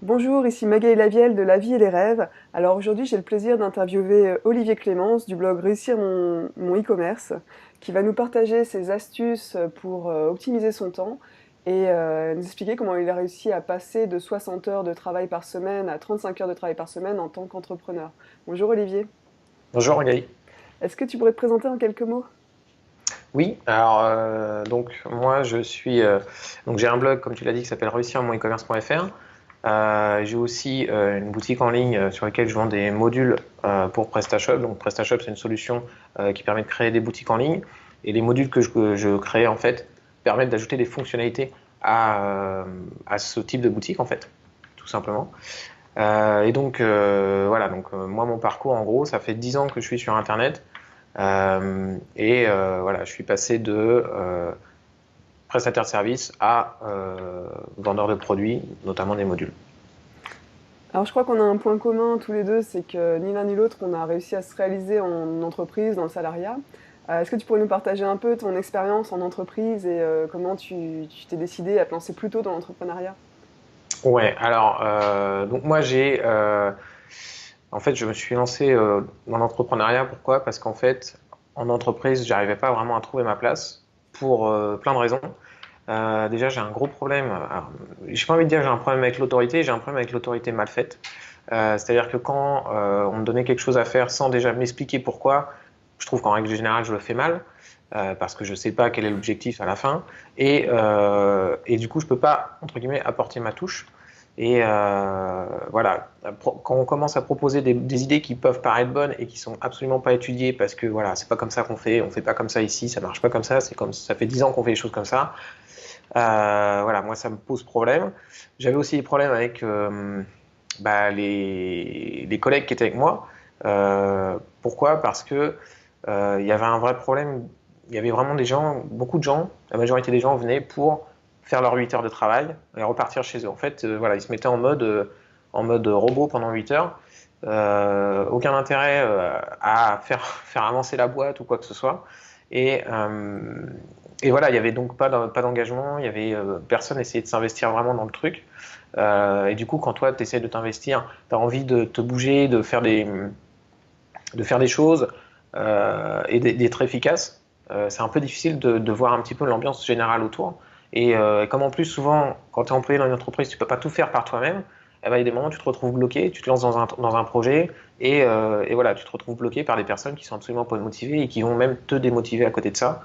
Bonjour, ici Magali Lavielle de La Vie et les Rêves. Alors aujourd'hui, j'ai le plaisir d'interviewer Olivier Clémence du blog Réussir mon e-commerce, qui va nous partager ses astuces pour optimiser son temps et nous expliquer comment il a réussi à passer de 60 heures de travail par semaine à 35 heures de travail par semaine en tant qu'entrepreneur. Bonjour Olivier, Bonjour Magali. est-ce que tu pourrais te présenter en quelques mots? Oui, alors donc moi je suis donc j'ai un blog comme tu l'as dit qui s'appelle réussir-mon-e-commerce.fr. J'ai aussi une boutique en ligne sur laquelle je vends des modules pour PrestaShop. Donc PrestaShop c'est une solution qui permet de créer des boutiques en ligne et les modules que je crée en fait permettent d'ajouter des fonctionnalités à ce type de boutique en fait, tout simplement. Et donc voilà, moi mon parcours en gros ça fait 10 ans que je suis sur Internet. Voilà, je suis passé de prestataire de service à vendeur de produits, notamment des modules. Alors je crois qu'on a un point commun tous les deux, c'est que ni l'un ni l'autre, on a réussi à se réaliser en entreprise, dans le salariat. Est-ce que tu pourrais nous partager un peu ton expérience en entreprise et comment tu t'es décidé à te lancer plus tôt dans l'entrepreneuriat? Ouais, alors donc moi en fait je me suis lancé dans l'entrepreneuriat. Pourquoi? Parce qu'en fait en entreprise j'arrivais pas vraiment à trouver ma place pour plein de raisons. Déjà j'ai un gros problème. J'ai pas envie de dire que j'ai un problème avec l'autorité, j'ai un problème avec l'autorité mal faite. C'est-à-dire que quand on me donnait quelque chose à faire sans déjà m'expliquer pourquoi, je trouve qu'en règle générale, je le fais mal, parce que je ne sais pas quel est l'objectif à la fin. Et du coup, je ne peux pas, entre guillemets, apporter ma touche. Et voilà, quand on commence à proposer des idées qui peuvent paraître bonnes et qui sont absolument pas étudiées, parce que voilà, c'est pas comme ça qu'on fait, on fait pas comme ça ici, ça marche pas comme ça, c'est comme ça fait 10 ans qu'on fait les choses comme ça. Voilà, moi ça me pose problème. J'avais aussi des problèmes avec les collègues qui étaient avec moi. Pourquoi? Parce que il y avait un vrai problème. Il y avait vraiment des gens, beaucoup de gens, la majorité des gens venaient pour faire leurs 8 heures de travail et repartir chez eux. En fait, voilà, ils se mettaient en mode robot pendant 8 heures. Aucun intérêt à faire avancer la boîte ou quoi que ce soit. Et, euh, et voilà, il y avait donc pas d'engagement, il y avait personne essayait de s'investir vraiment dans le truc. Et du coup, quand toi, tu essaies de t'investir, tu as envie de te bouger, de faire des choses et d'être efficace. C'est un peu difficile de voir un petit peu l'ambiance générale autour. Et comme en plus, souvent, quand tu es employé dans une entreprise, tu peux pas tout faire par toi-même, eh ben, il y a des moments où tu te retrouves bloqué, tu te lances dans un projet et voilà, tu te retrouves bloqué par des personnes qui sont absolument pas motivées et qui vont même te démotiver à côté de ça.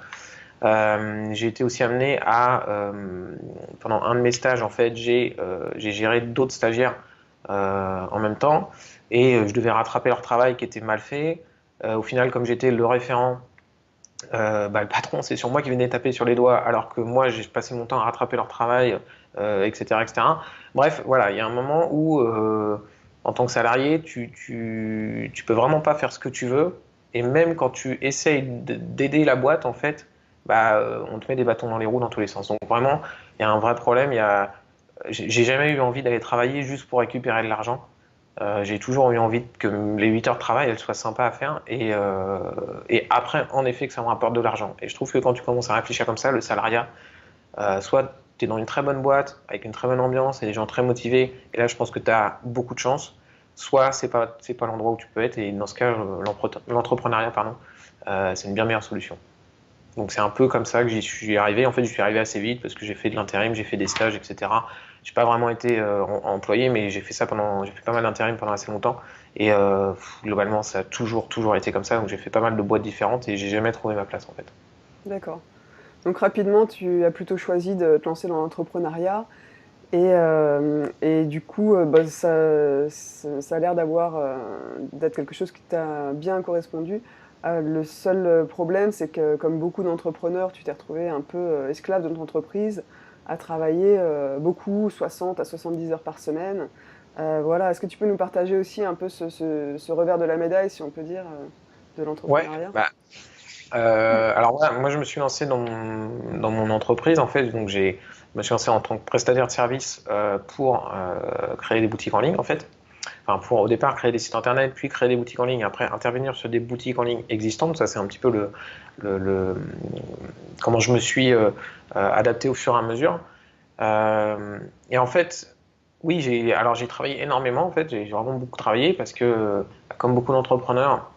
J'ai été aussi amené pendant un de mes stages, en fait, j'ai géré d'autres stagiaires en même temps et je devais rattraper leur travail qui était mal fait. Au final, comme j'étais le référent, le patron, c'est sur moi qui venait taper sur les doigts, alors que moi, j'ai passé mon temps à rattraper leur travail, etc., etc. Bref, voilà, il y a un moment où, en tant que salarié, tu peux vraiment pas faire ce que tu veux, et même quand tu essayes d'aider la boîte, en fait, on te met des bâtons dans les roues dans tous les sens. Donc vraiment, il y a un vrai problème. J'ai jamais eu envie d'aller travailler juste pour récupérer de l'argent. J'ai toujours eu envie que les 8 heures de travail elles soient sympas à faire et après en effet que ça me rapporte de l'argent. Et je trouve que quand tu commences à réfléchir comme ça, le salariat, soit tu es dans une très bonne boîte avec une très bonne ambiance et des gens très motivés, et là je pense que tu as beaucoup de chance, soit c'est pas l'endroit où tu peux être, et dans ce cas l'entrepreneuriat pardon, c'est une bien meilleure solution. Donc c'est un peu comme ça que j'y suis arrivé. En fait, je suis arrivé assez vite parce que j'ai fait de l'intérim, j'ai fait des stages, etc. J'ai pas vraiment été employé, mais j'ai fait pas mal d'intérim pendant assez longtemps. Et globalement, ça a toujours été comme ça. Donc j'ai fait pas mal de boîtes différentes et j'ai jamais trouvé ma place en fait. D'accord. Donc rapidement, tu as plutôt choisi de te lancer dans l'entrepreneuriat et du coup, bah, ça a l'air d'être quelque chose qui t'a bien correspondu. Le seul problème, c'est que comme beaucoup d'entrepreneurs, tu t'es retrouvé un peu esclave de ton entreprise, à travailler beaucoup, 60 à 70 heures par semaine. Voilà, est-ce que tu peux nous partager aussi un peu ce revers de la médaille, si on peut dire, de Ouais, l'entrepreneuriat? alors moi je me suis lancé dans mon entreprise en fait, je me suis lancé en tant que prestataire de service pour créer des boutiques en ligne en fait. Enfin, pour au départ créer des sites internet, puis créer des boutiques en ligne, après intervenir sur des boutiques en ligne existantes. Ça, c'est un petit peu comment je me suis adapté au fur et à mesure. Et en fait, Oui, j'ai travaillé énormément en fait, j'ai vraiment beaucoup travaillé parce que, comme beaucoup d'entrepreneurs,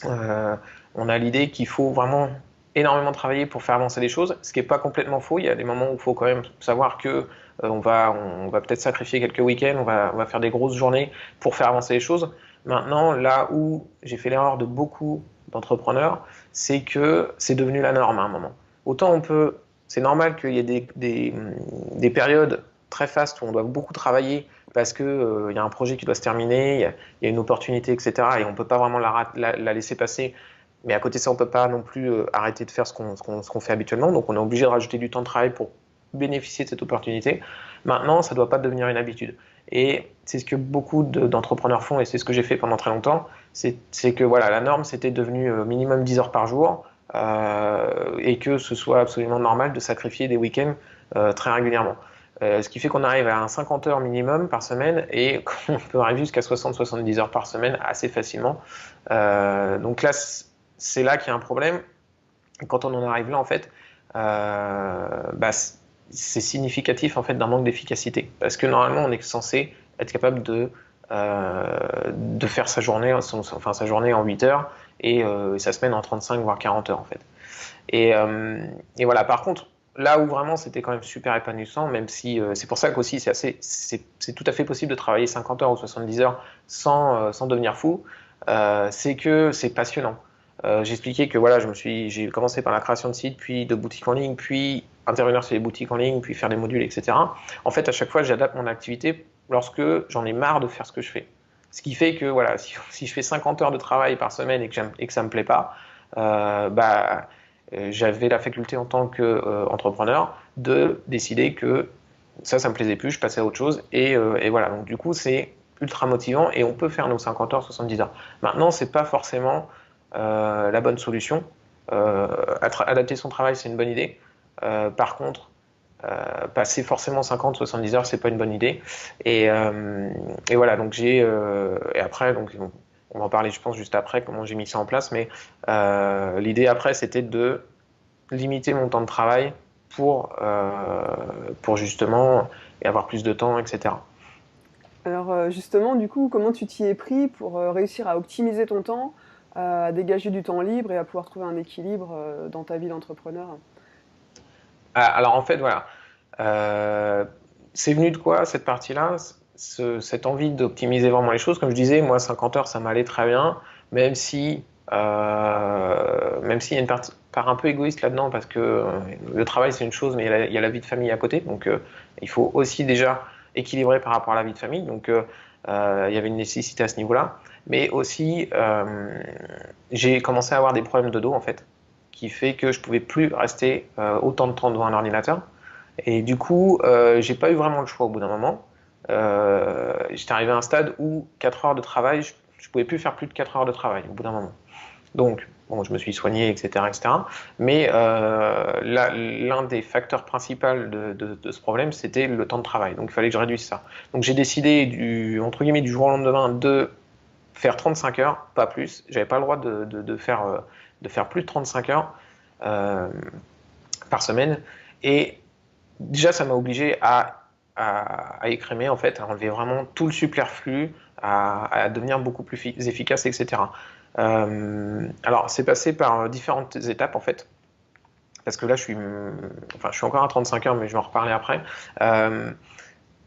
euh, on a l'idée qu'il faut vraiment énormément travailler pour faire avancer les choses, ce qui n'est pas complètement faux. Il y a des moments où il faut quand même savoir que on va peut-être sacrifier quelques week-ends, on va faire des grosses journées pour faire avancer les choses. Maintenant, là où j'ai fait l'erreur de beaucoup d'entrepreneurs, c'est que c'est devenu la norme à un moment. Autant c'est normal qu'il y ait des périodes très fastes où on doit beaucoup travailler parce que il y a un projet qui doit se terminer, il y a une opportunité, etc. Et on ne peut pas vraiment la laisser passer. Mais à côté de ça, on ne peut pas non plus arrêter de faire ce qu'on fait habituellement. Donc on est obligé de rajouter du temps de travail pour bénéficier de cette opportunité. Maintenant, ça ne doit pas devenir une habitude. Et c'est ce que beaucoup d'entrepreneurs font, et c'est ce que j'ai fait pendant très longtemps, c'est que voilà, la norme, c'était devenu minimum 10 heures par jour, et que ce soit absolument normal de sacrifier des week-ends très régulièrement. Ce qui fait qu'on arrive à un 50 heures minimum par semaine et qu'on peut arriver jusqu'à 60-70 heures par semaine assez facilement. Donc là, c'est là qu'il y a un problème. Quand on en arrive là, en fait, bah, c'est significatif en fait d'un manque d'efficacité. Parce que normalement, on est censé être capable de faire sa journée en 8 heures et sa semaine en 35 voire 40 heures en fait. Et, euh, et voilà, par contre, là où vraiment c'était quand même super épanouissant, même si c'est pour ça qu'aussi c'est tout à fait possible de travailler 50 heures ou 70 heures sans devenir fou, c'est que c'est passionnant. J'expliquais que voilà, j'ai commencé par la création de sites, puis de boutiques en ligne, puis intervenir sur les boutiques en ligne, puis faire des modules, etc. En fait, à chaque fois, j'adapte mon activité lorsque j'en ai marre de faire ce que je fais. Ce qui fait que voilà, si je fais 50 heures de travail par semaine et que ça me plaît pas, bah j'avais la faculté en tant qu'entrepreneur de décider que ça me plaisait plus, je passais à autre chose et voilà. Donc du coup, c'est ultra motivant et on peut faire nos 50 heures, 70 heures. Maintenant, c'est pas forcément la bonne solution. Adapter son travail, c'est une bonne idée. Par contre, passer forcément 50, 70 heures, c'est pas une bonne idée. Et voilà, donc et après, donc, on va en parler, je pense, juste après, comment j'ai mis ça en place. Mais l'idée après, c'était de limiter mon temps de travail pour justement avoir plus de temps, etc. Alors justement, du coup, comment tu t'y es pris pour réussir à optimiser ton temps, à dégager du temps libre et à pouvoir trouver un équilibre dans ta vie d'entrepreneur? Alors en fait, voilà. Euh, c'est venu de quoi cette partie-là? Cette envie d'optimiser vraiment les choses. Comme je disais, moi, 50 heures, ça m'allait très bien, même si, même s'il y a une part un peu égoïste là-dedans, parce que le travail, c'est une chose, mais il y a la vie de famille à côté. Donc, il faut aussi déjà équilibrer par rapport à la vie de famille. Donc, il y avait une nécessité à ce niveau-là. Mais aussi, j'ai commencé à avoir des problèmes de dos, en fait, qui fait que je pouvais plus rester autant de temps devant un ordinateur. Et du coup, j'ai pas eu vraiment le choix au bout d'un moment. J'étais arrivé à un stade où 4 heures de travail, je pouvais plus faire plus de 4 heures de travail au bout d'un moment. Donc, bon, je me suis soigné, etc., etc. Mais l'un des facteurs principaux de ce problème, c'était le temps de travail. Donc, il fallait que je réduise ça. Donc, j'ai décidé entre guillemets, du jour au lendemain de faire 35 heures, pas plus. J'avais pas le droit de faire plus de 35 heures euh, par semaine. Et déjà, ça m'a obligé à écrémer, en fait, à enlever vraiment tout le superflu, à devenir beaucoup plus efficace, etc. Alors, c'est passé par différentes étapes, en fait, parce que là, je suis encore à 35 heures, mais je vais en reparler après. Euh,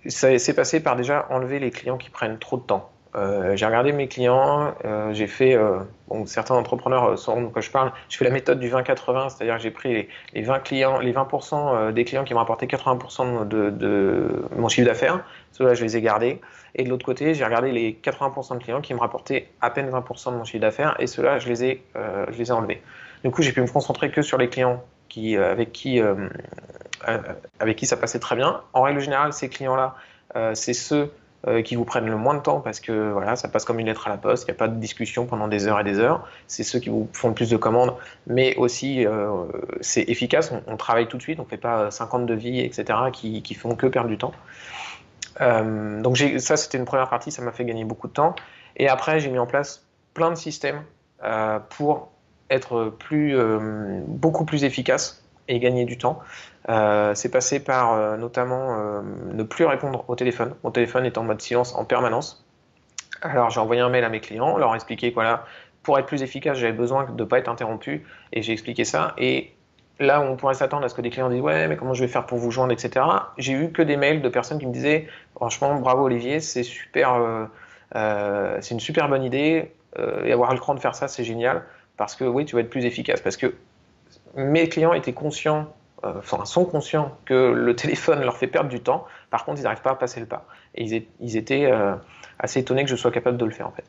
c'est passé par déjà enlever les clients qui prennent trop de temps. J'ai regardé mes clients, j'ai fait, bon, certains entrepreneurs sauront de quoi je parle, je fais la méthode du 20-80, c'est-à-dire que j'ai pris les 20 clients, les 20% des clients qui m'ont rapporté 80% de mon chiffre d'affaires, ceux-là je les ai gardés, et de l'autre côté j'ai regardé les 80% de clients qui me rapportaient à peine 20% de mon chiffre d'affaires, et ceux-là je les ai enlevés. Du coup j'ai pu me concentrer que sur les clients euh, avec qui ça passait très bien. En règle générale, ces clients-là, c'est ceux qui vous prennent le moins de temps parce que voilà, ça passe comme une lettre à la poste, il n'y a pas de discussion pendant des heures et des heures. C'est ceux qui vous font le plus de commandes, mais aussi c'est efficace, on travaille tout de suite, on ne fait pas 50 devis, etc., qui font que perdre du temps. Donc ça, c'était une première partie, ça m'a fait gagner beaucoup de temps. Et après, j'ai mis en place plein de systèmes pour être beaucoup plus efficace et gagner du temps. C'est passé par notamment ne plus répondre au téléphone. Mon téléphone est en mode silence en permanence. Alors j'ai envoyé un mail à mes clients, leur expliqué que voilà, pour être plus efficace, j'avais besoin de ne pas être interrompu, et j'ai expliqué ça. Et là où on pourrait s'attendre à ce que des clients disent ouais, mais comment je vais faire pour vous joindre, etc. J'ai eu que des mails de personnes qui me disaient franchement, bravo Olivier, c'est super, c'est une super bonne idée, et avoir le cran de faire ça, c'est génial, parce que oui, tu vas être plus efficace. Parce que mes clients étaient conscients, enfin sont conscients que le téléphone leur fait perdre du temps. Par contre, ils n'arrivent pas à passer le pas. Et ils étaient assez étonnés que je sois capable de le faire en fait.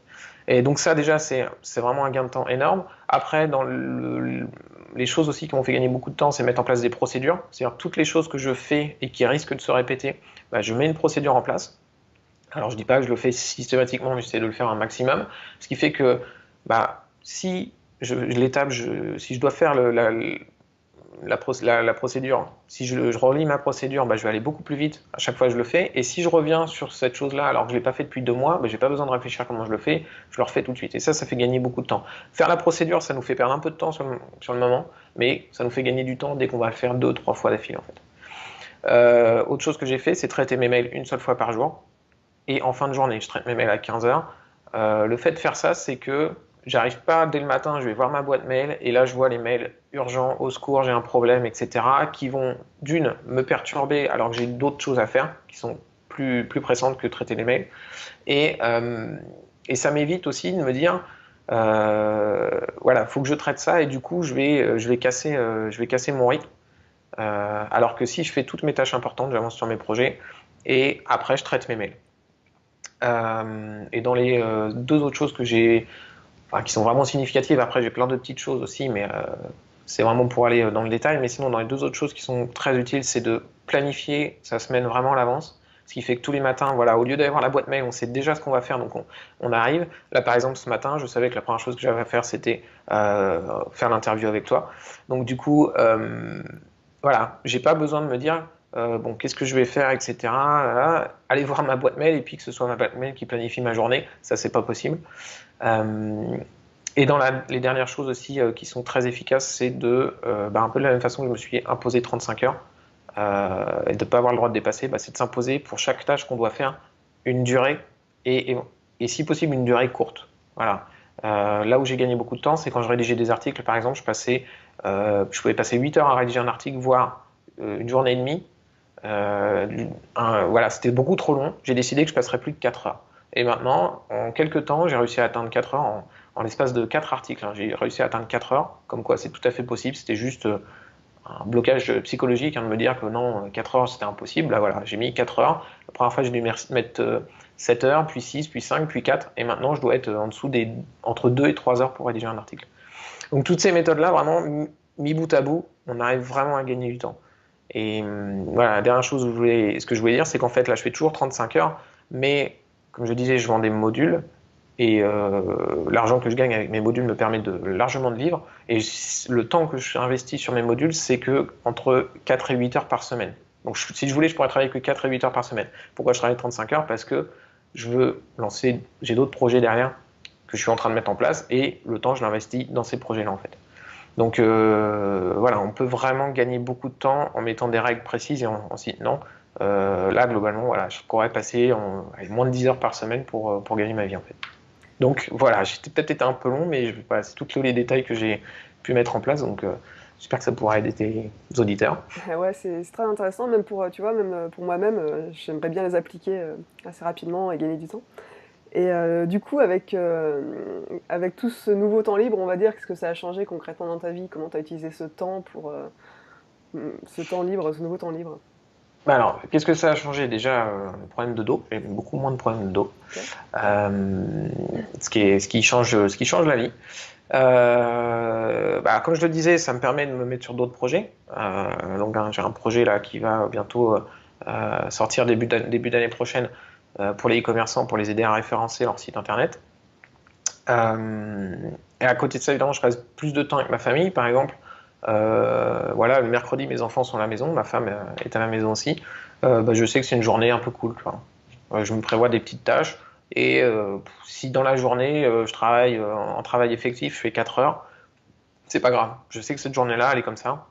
Et donc ça déjà c'est vraiment un gain de temps énorme. Après dans les choses aussi qui m'ont fait gagner beaucoup de temps, c'est mettre en place des procédures. C'est-à-dire toutes les choses que je fais et qui risquent de se répéter, bah, je mets une procédure en place. Alors je dis pas que je le fais systématiquement, mais j'essaie de le faire un maximum. Ce qui fait que bah, si si je dois faire la procédure, si je relis ma procédure, bah, je vais aller beaucoup plus vite à chaque fois que je le fais. Et si je reviens sur cette chose-là alors que je ne l'ai pas fait depuis 2 mois, bah, je n'ai pas besoin de réfléchir à comment je le fais, je le refais tout de suite. Et ça fait gagner beaucoup de temps. Faire la procédure, ça nous fait perdre un peu de temps sur le moment, mais ça nous fait gagner du temps dès qu'on va le faire 2, 3 fois d'affilée en fait. Autre chose que j'ai fait, c'est traiter mes mails une seule fois par jour. Et en fin de journée, je traite mes mails à 15 heures. Le fait de faire ça, c'est que j'arrive pas dès le matin, je vais voir ma boîte mail et là je vois les mails urgents, au secours, j'ai un problème, etc. qui vont d'une me perturber alors que j'ai d'autres choses à faire qui sont plus pressantes que traiter les mails. Et, euh, et ça m'évite aussi de me dire voilà, faut que je traite ça et du coup je vais casser mon rythme. Alors que si je fais toutes mes tâches importantes, j'avance sur mes projets et après je traite mes mails. Et dans les deux autres choses que j'ai, enfin, qui sont vraiment significatives, après j'ai plein de petites choses aussi, mais c'est vraiment pour aller dans le détail. Mais sinon, dans les deux autres choses qui sont très utiles, c'est de planifier sa semaine vraiment à l'avance. Ce qui fait que tous les matins, voilà, au lieu d'avoir la boîte mail, on sait déjà ce qu'on va faire, donc on arrive. Là, par exemple, ce matin, je savais que la première chose que j'avais à faire, c'était faire l'interview avec toi. Donc, du coup, voilà, j'ai pas besoin de me dire bon, qu'est-ce que je vais faire, etc. Voilà. Aller voir ma boîte mail et puis que ce soit ma boîte mail qui planifie ma journée, ça c'est pas possible. Euh, et dans les dernières choses aussi qui sont très efficaces, c'est de, un peu de la même façon que je me suis imposé 35 heures et de ne pas avoir le droit de dépasser, c'est de s'imposer pour chaque tâche qu'on doit faire une durée et si possible une durée courte. Voilà. Là où j'ai gagné beaucoup de temps, c'est quand je rédigeais des articles, par exemple, je pouvais passer 8 heures à rédiger un article, voire une journée et demie. Voilà, c'était beaucoup trop long. J'ai décidé que je passerais plus de 4 heures. Et maintenant, en quelques temps, j'ai réussi à atteindre 4 heures en l'espace de 4 articles. J'ai réussi à atteindre 4 heures, comme quoi c'est tout à fait possible. C'était juste un blocage psychologique de me dire que non, 4 heures c'était impossible. Là, voilà, j'ai mis 4 heures. La première fois, j'ai dû mettre 7 heures, puis 6, puis 5, puis 4. Et maintenant, je dois être entre 2 et 3 heures pour rédiger un article. Donc toutes ces méthodes-là, vraiment, mis bout à bout, on arrive vraiment à gagner du temps. Et voilà, la dernière chose ce que je voulais dire, c'est qu'en fait, là, je fais toujours 35 heures, mais comme je disais, je vends des modules, et l'argent que je gagne avec mes modules me permet largement de vivre. Et le temps que je investis sur mes modules, c'est que entre 4 et 8 heures par semaine. Donc si je voulais, je pourrais travailler que 4 et 8 heures par semaine. Pourquoi je travaille 35 heures? Parce que j'ai d'autres projets derrière que je suis en train de mettre en place, et le temps, je l'investis dans ces projets-là, en fait. Donc voilà, on peut vraiment gagner beaucoup de temps en mettant des règles précises et en s'y tenant. Là, globalement, voilà, je pourrais passer moins de 10 heures par semaine pour gagner ma vie, en fait. Donc voilà, j'ai peut-être été un peu long, mais voilà, c'est tous les détails que j'ai pu mettre en place. Donc j'espère que ça pourra aider tes auditeurs. Ouais, c'est très intéressant, même pour, tu vois, même pour moi-même, j'aimerais bien les appliquer assez rapidement et gagner du temps. Et du coup, avec tout ce nouveau temps libre, on va dire, qu'est-ce que ça a changé concrètement dans ta vie? Comment tu as utilisé ce temps pour ce temps libre, ce nouveau temps libre? Alors, qu'est-ce que ça a changé? Déjà, le problème de dos, j'ai beaucoup moins de problèmes de dos, Ok. ce qui change la vie. Comme je le disais, ça me permet de me mettre sur d'autres projets. Donc, j'ai un projet là qui va bientôt sortir début d'année prochaine pour les e-commerçants, pour les aider à référencer leur site internet. Et à côté de ça, évidemment, je passe plus de temps avec ma famille. Par exemple, voilà, le mercredi, mes enfants sont à la maison, ma femme est à la maison aussi. Je sais que c'est une journée un peu cool. Je me prévois des petites tâches. Et si dans la journée, je travaille en travail effectif, je fais 4 heures, c'est pas grave. Je sais que cette journée-là, elle est comme ça.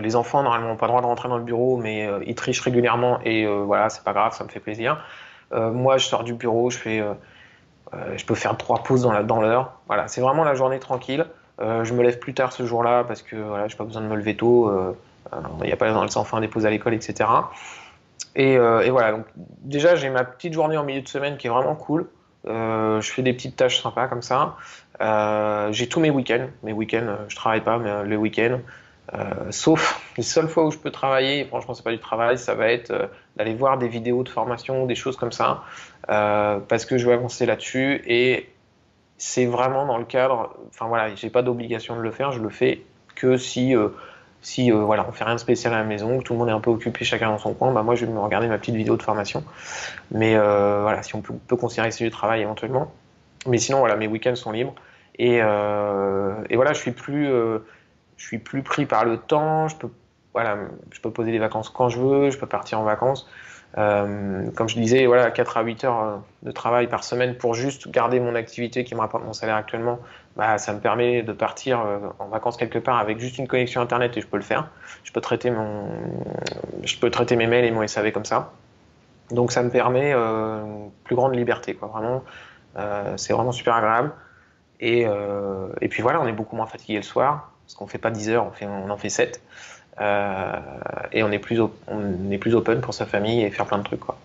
Les enfants, normalement, n'ont pas le droit de rentrer dans le bureau, mais ils trichent régulièrement et voilà, c'est pas grave, ça me fait plaisir. Moi, je sors du bureau, je peux faire 3 pauses dans l'heure. Voilà, c'est vraiment la journée tranquille. Je me lève plus tard ce jour-là parce que voilà, j'ai pas besoin de me lever tôt. Il n'y a pas dans le sans fin des pauses à l'école, etc. Et voilà, donc déjà j'ai ma petite journée en milieu de semaine qui est vraiment cool. Je fais des petites tâches sympas comme ça. J'ai tous mes week-ends. Mes week-ends, je travaille pas, mais les week-ends, sauf les seules fois où je peux travailler, et franchement c'est pas du travail, ça va être d'aller voir des vidéos de formation, des choses comme ça, parce que je veux avancer là-dessus et c'est vraiment dans le cadre, enfin voilà, j'ai pas d'obligation de le faire, je le fais que si voilà, on fait rien de spécial à la maison, que tout le monde est un peu occupé chacun dans son coin, bah moi je vais me regarder ma petite vidéo de formation. Mais voilà, si on peut considérer que c'est du travail éventuellement. Mais sinon voilà, mes week-ends sont libres et voilà, je suis plus pris par le temps. Voilà, je peux poser des vacances quand je veux, je peux partir en vacances. Comme je disais, voilà, 4 à 8 heures de travail par semaine pour juste garder mon activité qui me rapporte mon salaire actuellement, bah, ça me permet de partir en vacances quelque part avec juste une connexion internet et je peux le faire. Je peux traiter je peux traiter mes mails et mon SAV comme ça. Donc ça me permet une plus grande liberté, quoi. Vraiment, c'est vraiment super agréable. Et puis voilà, on est beaucoup moins fatigué le soir, parce qu'on fait pas 10 heures, on en fait 7. Et on est plus open pour sa famille et faire plein de trucs, quoi.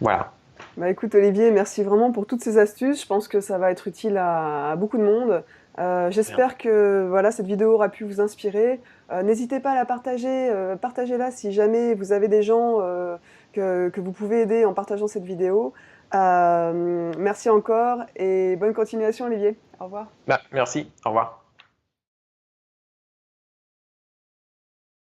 Voilà. Bah écoute Olivier, merci vraiment pour toutes ces astuces. Je pense que ça va être utile à beaucoup de monde. Bien. J'espère que voilà, cette vidéo aura pu vous inspirer. N'hésitez pas à la partager, partagez-la si jamais vous avez des gens que vous pouvez aider en partageant cette vidéo. Merci encore et bonne continuation Olivier. Au revoir. Bah, merci, au revoir.